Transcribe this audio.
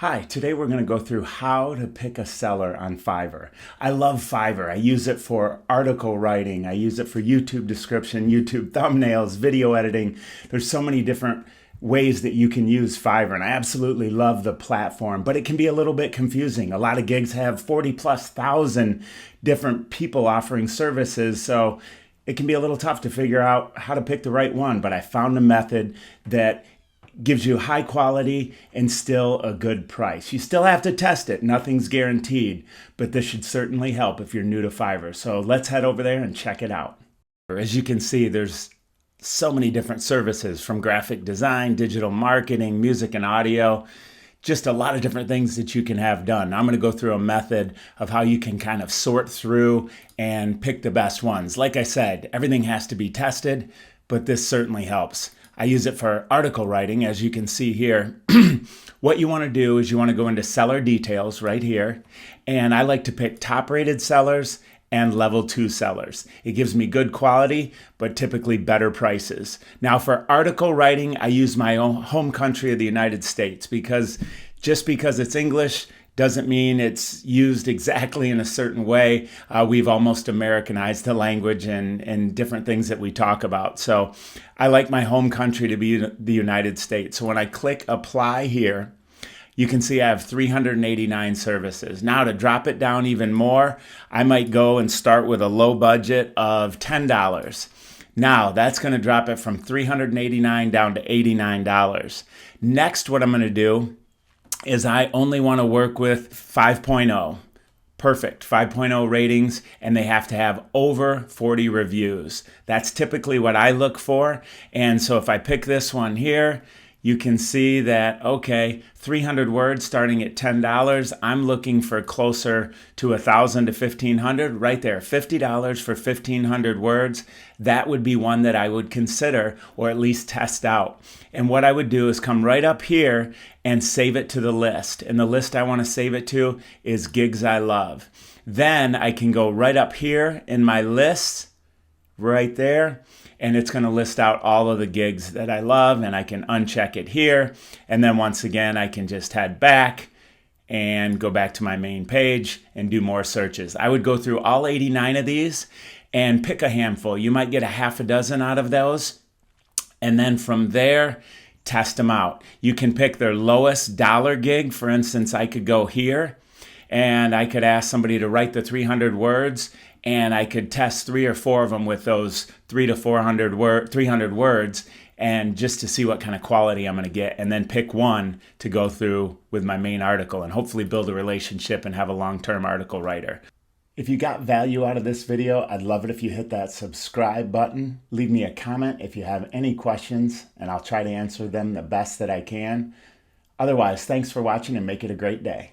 Hi, today we're going to go through how to pick a seller on Fiverr. I love Fiverr. I use it for article writing. I use it for YouTube description, YouTube thumbnails, video editing. There's so many different ways that you can use Fiverr, and I absolutely love the platform, but it can be a little bit confusing. A lot of gigs have 40,000+ different people offering services, so it can be a little tough to figure out how to pick the right one, but I found a method that gives you high quality and still a good price. You still have to test it. Nothing's guaranteed, but this should certainly help if you're new to Fiverr. So let's head over there and check it out. As you can see, there's so many different services from graphic design, digital marketing, music and audio, just a lot of different things that you can have done. I'm going to go through a method of how you can kind of sort through and pick the best ones. Like I said, everything has to be tested, but this certainly helps. I use it for article writing, as you can see here. What you want to do is you want to go into seller details right here. And I like to pick top rated sellers and level 2 sellers. It gives me good quality, but typically better prices. Now for article writing, I use my own home country of the United States because just because it's English doesn't mean it's used exactly in a certain way. We've almost Americanized the language and different things that we talk about. So I like my home country to be the United States. So when I click apply here, you can see I have 389 services. Now to drop it down even more, I might go and start with a low budget of $10. Now that's going to drop it from 389 down to $89. Next, what I'm going to do is I only want to work with 5.0. Perfect, 5.0 ratings, and they have to have over 40 reviews. That's typically what I look for. And so if I pick this one here, you can see that, okay, 300 words starting at $10. I'm looking for closer to 1,000 to 1,500 right there. $50 for 1,500 words. That would be one that I would consider or at least test out. And what I would do is come right up here and save it to the list. And the list I want to save it to is gigs I love. Then I can go right up here in my list, right there, and it's going to list out all of the gigs that I love, and I can uncheck it here. And then once again, I can just head back and go back to my main page and do more searches. I would go through all 89 of these and pick a handful. You might get a half a dozen out of those. And then from there, test them out. You can pick their lowest dollar gig. For instance, I could go here and I could ask somebody to write the 300 words, and I could test 3 or 4 of them with those 300 to 300 words, and just to see what kind of quality I'm going to get, and then pick one to go through with my main article and hopefully build a relationship and have a long-term article writer. If you got value out of this video, I'd love it if you hit that subscribe button. Leave me a comment if you have any questions, and I'll try to answer them the best that I can. Otherwise, thanks for watching and make it a great day.